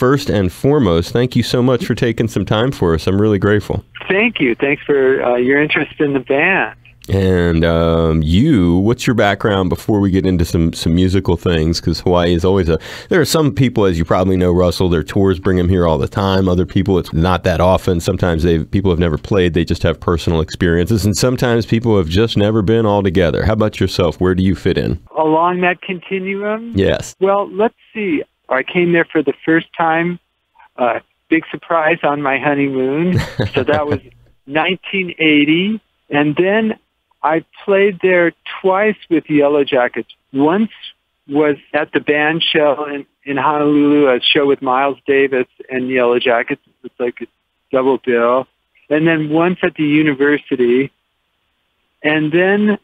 first and foremost, thank you so much for taking some time for us. I'm really grateful. Thank you. Thanks for your interest in the band. And what's your background before we get into some musical things? Because Hawaii is always there are some people, as you probably know, Russell, their tours bring them here all the time. Other people, it's not that often. Sometimes people have never played. They just have personal experiences. And sometimes people have just never been all together. How about yourself? Where do you fit in? Along that continuum? Yes. Well, let's see. I came there for the first time. Big surprise on my honeymoon. So that was 1980. And then I played there twice with Yellowjackets. Once was at the band shell in Honolulu, a show with Miles Davis and Yellowjackets. It's like a double bill. And then once at the university. And then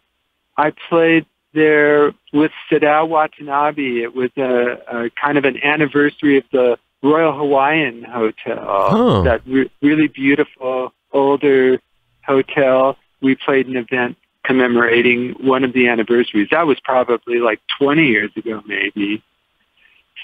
I played there with Sadao Watanabe. It was a kind of an anniversary of the Royal Hawaiian Hotel, that really beautiful, older hotel. We played an event commemorating one of the anniversaries. That was probably like 20 years ago, maybe.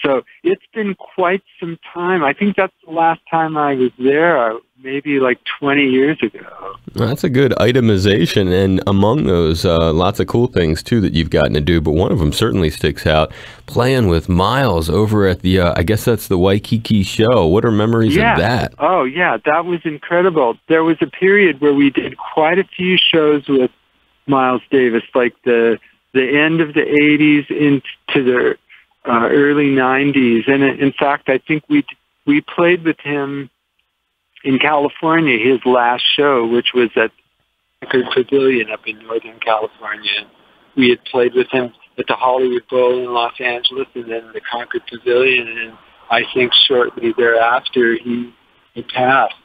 So it's been quite some time. I think that's the last time I was there, maybe like 20 years ago. Well, that's a good itemization. And among those, lots of cool things, too, that you've gotten to do. But one of them certainly sticks out. Playing with Miles over at the, I guess that's the Waikiki show. What are memories of that? Oh, yeah, that was incredible. There was a period where we did quite a few shows with Miles Davis, like the end of the 80s into the early 90s. And in fact, I think we played with him in California, his last show, which was at Concord Pavilion up in Northern California. We had played with him at the Hollywood Bowl in Los Angeles and then the Concord Pavilion. And I think shortly thereafter, he passed.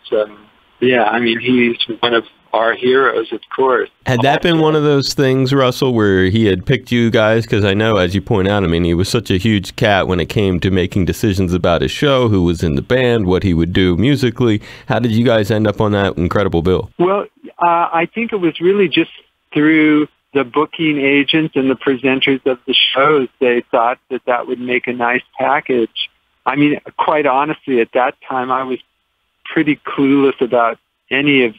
Yeah, I mean, he's one of our heroes, of course. Had that been one of those things, Russell, where he had picked you guys? Because I know, as you point out, I mean, he was such a huge cat when it came to making decisions about his show, who was in the band, what he would do musically. How did you guys end up on that incredible bill? Well, I think it was really just through the booking agents and the presenters of the shows. They thought that would make a nice package. I mean, quite honestly, at that time, I was pretty clueless about any of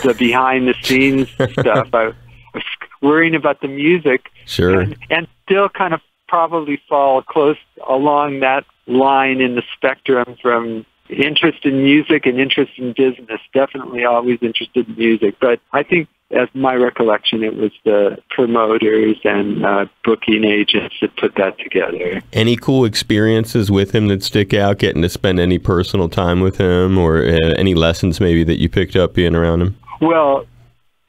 the behind-the-scenes stuff. I was worrying about the music. Sure. And still kind of probably fall close along that line in the spectrum from interest in music and interest in business. Definitely always interested in music. But I think, as my recollection, it was the promoters and booking agents that put that together. Any cool experiences with him that stick out, getting to spend any personal time with him, or any lessons maybe that you picked up being around him? Well,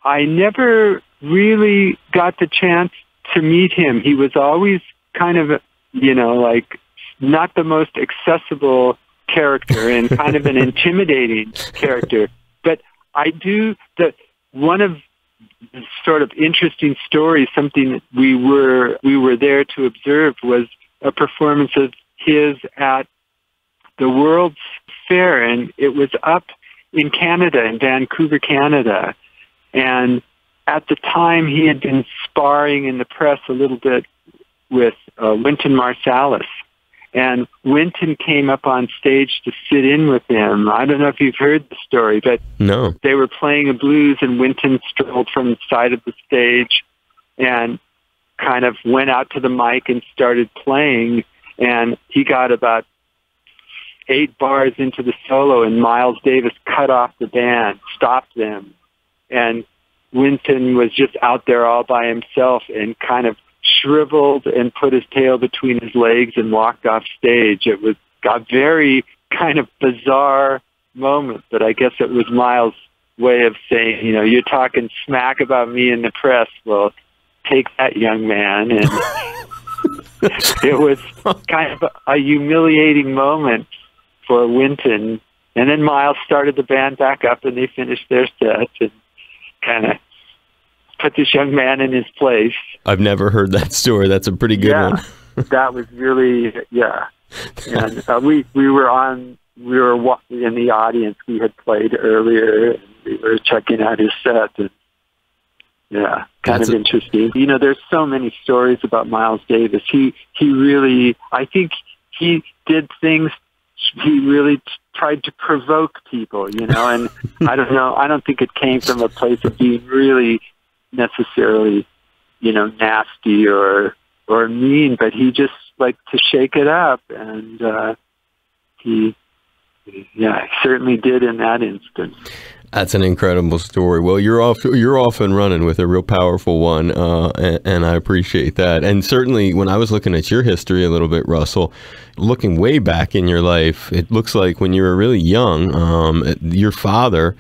I never really got the chance to meet him. He was always kind of, like not the most accessible character and kind of an intimidating character. But I do that. One of the sort of interesting stories, something that we were there to observe, was a performance of his at the World's Fair, and it was up in Canada, in Vancouver, Canada. And at the time, he had been sparring in the press a little bit with Wynton Marsalis. And Wynton came up on stage to sit in with him. I don't know if you've heard the story, but no. They were playing a blues, and Wynton strolled from the side of the stage and kind of went out to the mic and started playing. And he got about 8 bars into the solo, and Miles Davis cut off the band, stopped them. And Wynton was just out there all by himself and kind of shriveled and put his tail between his legs and walked off stage. It was a very kind of bizarre moment, but I guess it was Miles' way of saying, you're talking smack about me in the press. Well, take that, young man. And it was kind of a humiliating moment for Wynton. And then Miles started the band back up, and they finished their set and kind of put this young man in his place. I've never heard that story. That's a pretty good one. That was really, And we were in the audience. We had played earlier, and we were checking out his set. And kind of interesting. There's so many stories about Miles Davis. He really, I think he did things he really tried to provoke people, and I don't know, I don't think it came from a place of being really necessarily, nasty or mean, but he just liked to shake it up, and he certainly did in that instance. That's an incredible story. Well, you're off and running with a real powerful one, and I appreciate that. And certainly, when I was looking at your history a little bit, Russell, looking way back in your life, it looks like when you were really young, your father,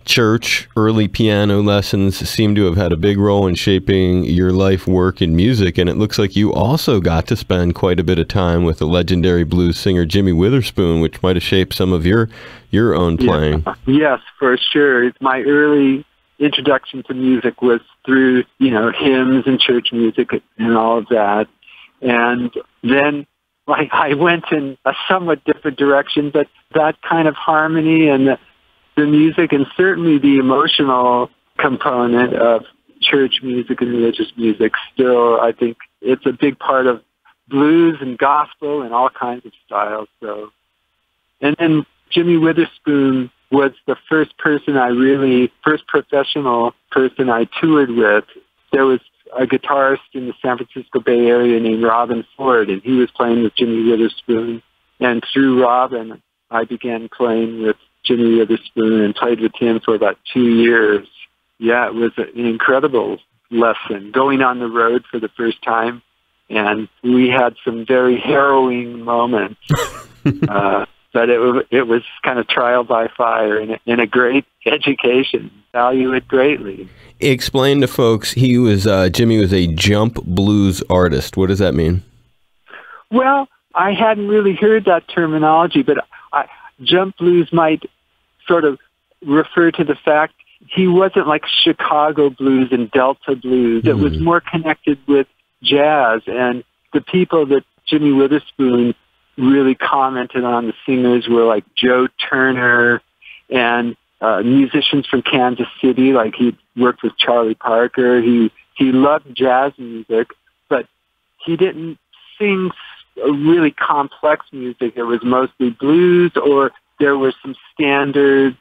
church, early piano lessons seem to have had a big role in shaping your life work in music. And it looks like you also got to spend quite a bit of time with the legendary blues singer Jimmy Witherspoon, which might have shaped some of your own playing. Yeah. Yes, for sure. My early introduction to music was through, hymns and church music and all of that. And then I went in a somewhat different direction, but that kind of harmony and the music, and certainly the emotional component of church music and religious music, still, I think it's a big part of blues and gospel and all kinds of styles. So, and then Jimmy Witherspoon was the first professional person I toured with. There was a guitarist in the San Francisco Bay Area named Robin Ford, and he was playing with Jimmy Witherspoon. And through Robin, I began playing with Jimmy Witherspoon and played with him for about 2 years. Yeah, it was an incredible lesson, going on the road for the first time. And we had some very harrowing moments. But it was kind of trial by fire and a great education. Value it greatly. Explain to folks, Jimmy was a jump blues artist. What does that mean? Well, I hadn't really heard that terminology, but jump blues might sort of refer to the fact he wasn't like Chicago blues and Delta blues. It was more connected with jazz, and the people that Jimmy Witherspoon really commented on, the singers, were like Joe Turner and musicians from Kansas City, like he worked with Charlie Parker. He loved jazz music, but he didn't sing really complex music. It was mostly blues, or there were some standards,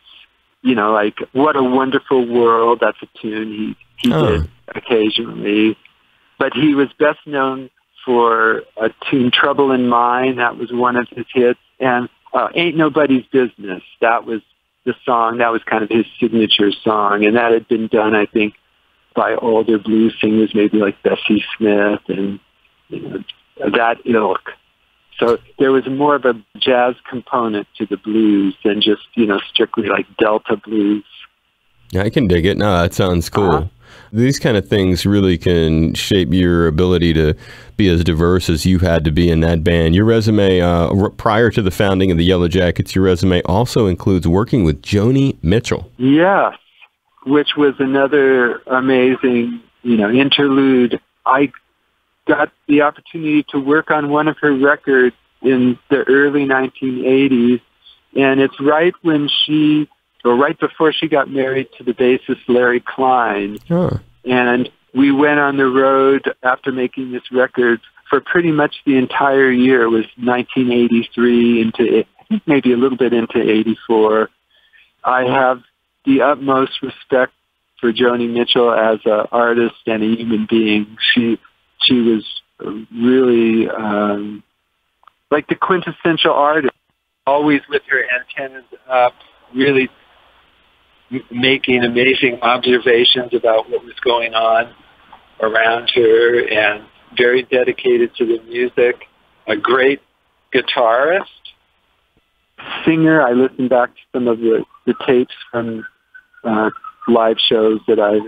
like What a Wonderful World. That's a tune he did occasionally. But he was best known for a tune, Trouble in Mind. That was one of his hits. And Ain't Nobody's Business. That was the song. That was kind of his signature song. And that had been done, I think, by older blues singers, maybe like Bessie Smith and that ilk. So there was more of a jazz component to the blues than just, strictly like Delta blues. Yeah, I can dig it. No, that sounds cool. These kind of things really can shape your ability to be as diverse as you had to be in that band. Your resume, prior to the founding of the Yellowjackets, your resume also includes working with Joni Mitchell. Yes, which was another amazing, interlude. I got the opportunity to work on one of her records in the early 1980s, and it's right before she got married to the bassist Larry Klein. And we went on the road after making this record for pretty much the entire year. It was 1983 into, I think, maybe a little bit into 84. I have the utmost respect for Joni Mitchell as an artist and a human being. She was really like the quintessential artist, always with her antennas up, really making amazing observations about what was going on around her, and very dedicated to the music. A great guitarist, singer. I listened back to some of the tapes from live shows that I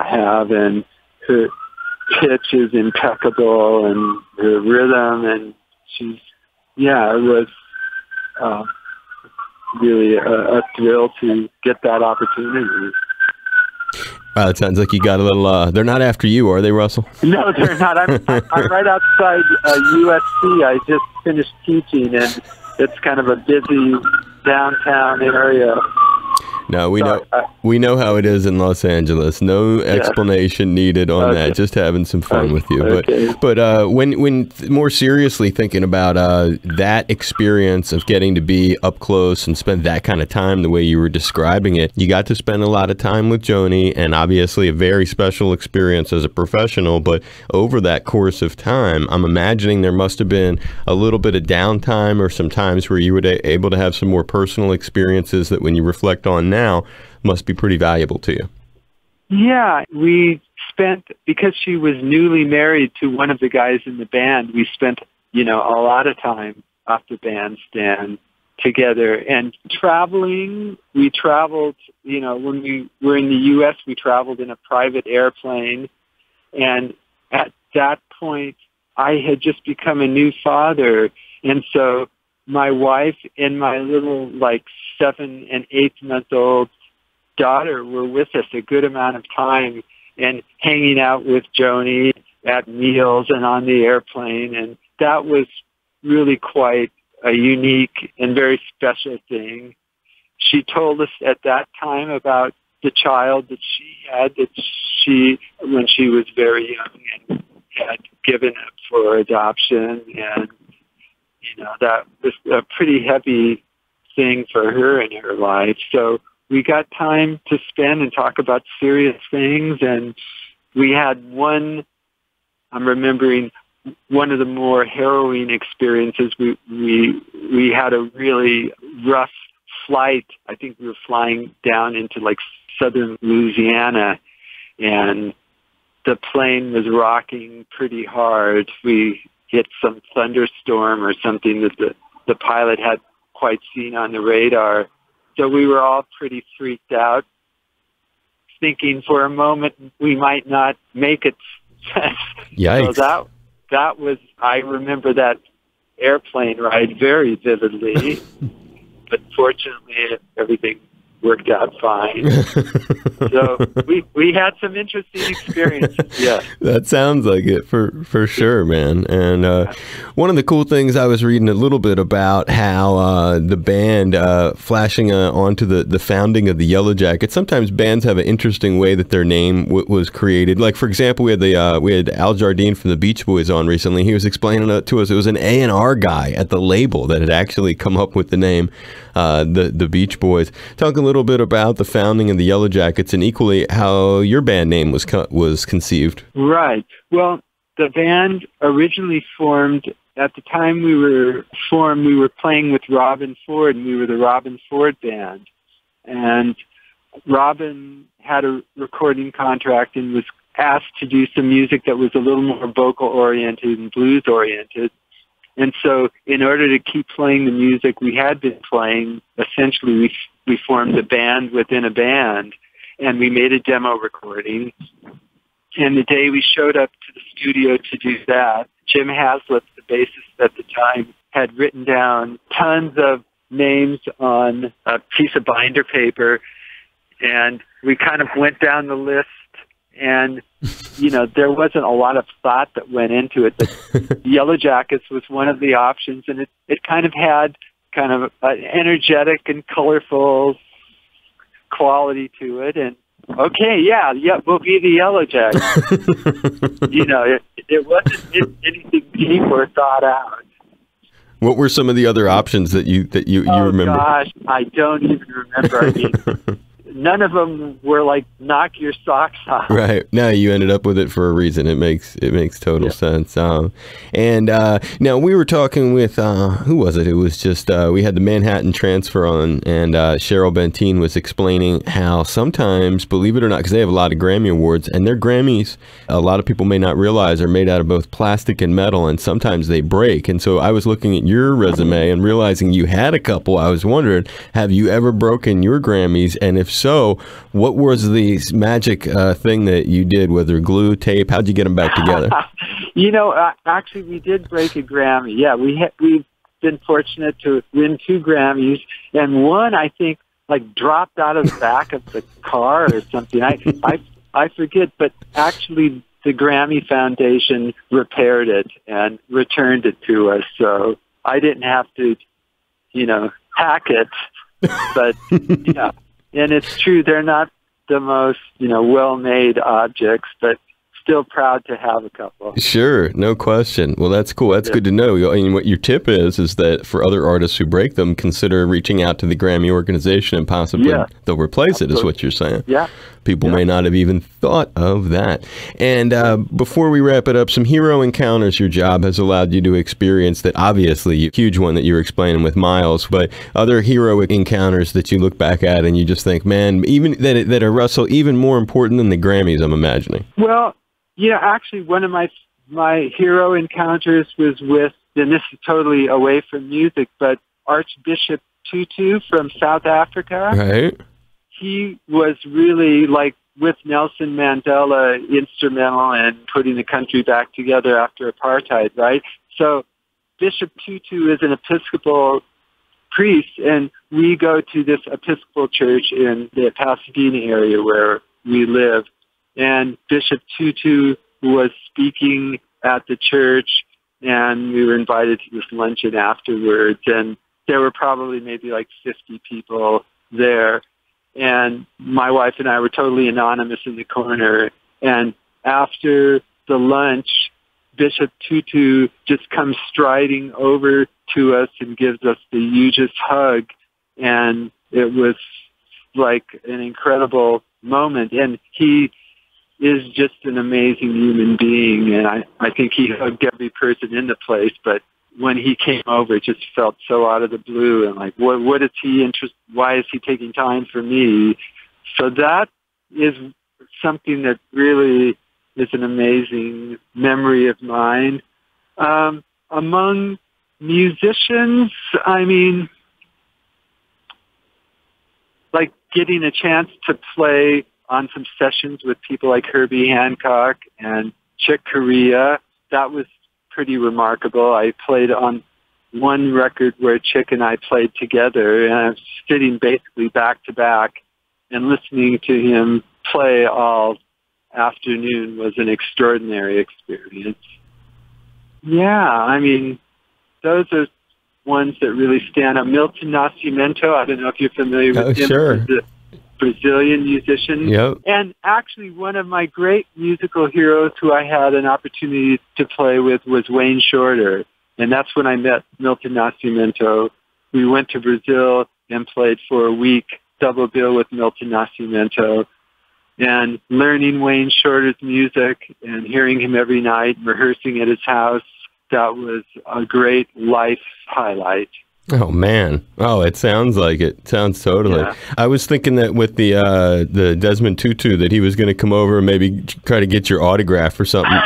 have, and her pitch is impeccable, and her rhythm, and it was really a thrill to get that opportunity. Wow, it sounds like you got a little, they're not after you, are they, Russell? No, they're not. I'm right outside USC. I just finished teaching, and it's kind of a busy downtown area. No, we know how it is in Los Angeles. No explanation needed on that. Just having some fun with you. But when more seriously thinking about that experience of getting to be up close and spend that kind of time the way you were describing it, you got to spend a lot of time with Joni, and obviously a very special experience as a professional. But over that course of time, I'm imagining there must have been a little bit of downtime or some times where you were able to have some more personal experiences that when you reflect on now must be pretty valuable to you. Yeah, we spent, because she was newly married to one of the guys in the band, we spent, a lot of time off the bandstand together. And traveling, we traveled, when we were in the U.S., we traveled in a private airplane. And at that point, I had just become a new father. And so my wife and my little 7 and 8 month old daughter were with us a good amount of time and hanging out with Joni at meals and on the airplane. And that was really quite a unique and very special thing. She told us at that time about the child that she had, when she was very young, and had given up for adoption. And, that was a pretty heavy thing for her in her life. So we got time to spend and talk about serious things. And we had I'm remembering one of the more harrowing experiences. We had a really rough flight. I think we were flying down into southern Louisiana, and the plane was rocking pretty hard. We hit some thunderstorm or something that the pilot had quite seen on the radar. So we were all pretty freaked out, thinking for a moment we might not make it. Yikes. So that was, I remember that airplane ride very vividly, but fortunately everything worked out fine. So we had some interesting experiences. Yeah, that sounds like it for sure, man. And one of the cool things I was reading a little bit about how the band flashing onto the founding of the Yellowjackets. Sometimes bands have an interesting way that their name was created. Like for example, we had Al Jardine from the Beach Boys on recently. He was explaining to us it was an A&R guy at the label that had actually come up with the name the Beach Boys. Talk a little bit about the founding of the Yellowjackets and equally how your band name was conceived. Right. Well, the band originally formed, at the time we were playing with Robin Ford, and we were the Robin Ford Band. And Robin had a recording contract and was asked to do some music that was a little more vocal-oriented and blues-oriented. And so in order to keep playing the music we had been playing, essentially we formed a band within a band, and we made a demo recording. And the day we showed up to the studio to do that, Jim Haslip, the bassist at the time, had written down tons of names on a piece of binder paper, and we kind of went down the list. And, there wasn't a lot of thought that went into it. But Yellowjackets was one of the options, and it kind of had kind of an energetic and colorful quality to it. And, okay, yeah, we'll be the Yellowjackets. It wasn't anything deep or thought out. What were some of the other options that you remember? Oh, gosh, I don't even remember. I mean, none of them were knock your socks off. Right. No, you ended up with it for a reason. It makes total sense. And now we were talking with who was it? It was just we had the Manhattan Transfer on, and Cheryl Benteen was explaining how sometimes, believe it or not, because they have a lot of Grammy Awards, and their Grammys, a lot of people may not realize, are made out of both plastic and metal, and sometimes they break. And so I was looking at your resume and realizing you had a couple. I was wondering, have you ever broken your Grammys? And if so, what was the magic thing that you did, whether glue, tape? How'd you get them back together? Actually, we did break a Grammy. Yeah, we've been fortunate to win 2 Grammys, and one, I think, dropped out of the back of the car or something. I forget, but actually the Grammy Foundation repaired it and returned it to us, so I didn't have to, hack it, but, yeah. And it's true, they're not the most, well-made objects, but still proud to have a couple. Sure, no question. Well, that's cool. That's good to know. I mean, what your tip is that for other artists who break them, consider reaching out to the Grammy organization and possibly they'll replace it, is what you're saying. Yeah. People may not have even thought of that. And before we wrap it up, some hero encounters your job has allowed you to experience that, obviously, a huge one that you were explaining with Miles, but other hero encounters that you look back at and you just think, man, even that are, Russell, even more important than the Grammys, I'm imagining. Well, actually, one of my hero encounters was with, and this is totally away from music, but Archbishop Tutu from South Africa. Right. He was really, with Nelson Mandela, instrumental in putting the country back together after apartheid, right? So Bishop Tutu is an Episcopal priest, and we go to this Episcopal church in the Pasadena area where we live. And Bishop Tutu was speaking at the church, and we were invited to this luncheon afterwards, and there were probably maybe 50 people there. And my wife and I were totally anonymous in the corner. And after the lunch, Bishop Tutu just comes striding over to us and gives us the hugest hug. And it was like an incredible moment. And he is just an amazing human being. And I think he hugged every person in the place. But when he came over, it just felt so out of the blue. And what is he interested? Why is he taking time for me? So that is something that really is an amazing memory of mine. Among musicians, I mean, getting a chance to play on some sessions with people like Herbie Hancock and Chick Corea, that was pretty remarkable. I played on one record where Chick and I played together, and I was sitting basically back to back, and listening to him play all afternoon was an extraordinary experience. Yeah, I mean, those are ones that really stand out. Milton Nascimento, I don't know if you're familiar with him. Sure. The Brazilian musician. Yep. And actually one of my great musical heroes who I had an opportunity to play with was Wayne Shorter. And that's when I met Milton Nascimento. We went to Brazil and played for a week, double bill with Milton Nascimento. And learning Wayne Shorter's music and hearing him every night, rehearsing at his house, that was a great life highlight. Oh, man. Oh, it sounds like it. Sounds totally. Yeah. I was thinking that with the Desmond Tutu that he was going to come over and maybe try to get your autograph or something.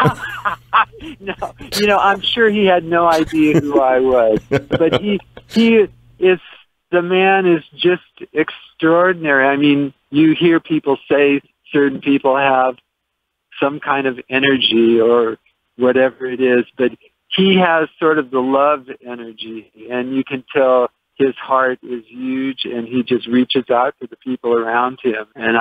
No, I'm sure he had no idea who I was. But he is, the man is just extraordinary. I mean, you hear people say certain people have some kind of energy or whatever it is, but he has sort of the love energy, and you can tell his heart is huge, and he just reaches out to the people around him. And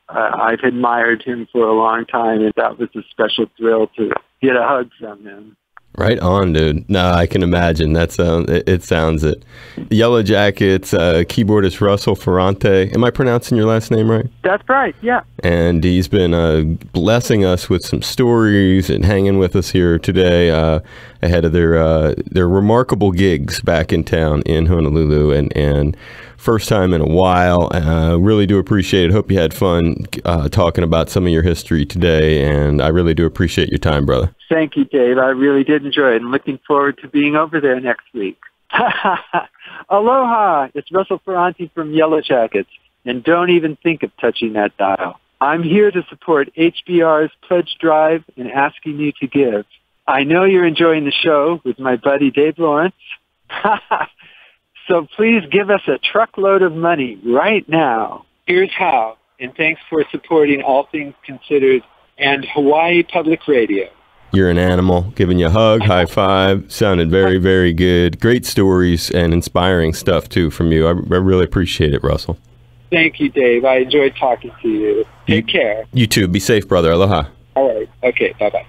I've admired him for a long time, and that was a special thrill to get a hug from him. Right on, dude. No, I can imagine. It sounds it. Yellowjackets keyboardist Russell Ferante. Am I pronouncing your last name right? That's right, yeah. And he's been blessing us with some stories and hanging with us here today ahead of their remarkable gigs back in town in Honolulu, and first time in a while. Really do appreciate it. Hope you had fun talking about some of your history today, and I really do appreciate your time, brother. Thank you, Dave. I really did enjoy it, and looking forward to being over there next week. Aloha! It's Russell Ferante from Yellowjackets, and don't even think of touching that dial. I'm here to support HBR's Pledge Drive and asking you to give. I know you're enjoying the show with my buddy Dave Lawrence. So please give us a truckload of money right now. Here's how, and thanks for supporting All Things Considered and Hawaii Public Radio. You're an animal. Giving you a hug, high five. Sounded very, very good. Great stories and inspiring stuff, too, from you. I really appreciate it, Russell. Thank you, Dave. I enjoyed talking to you. Take care. You too. Be safe, brother. Aloha. All right. Okay. Bye-bye.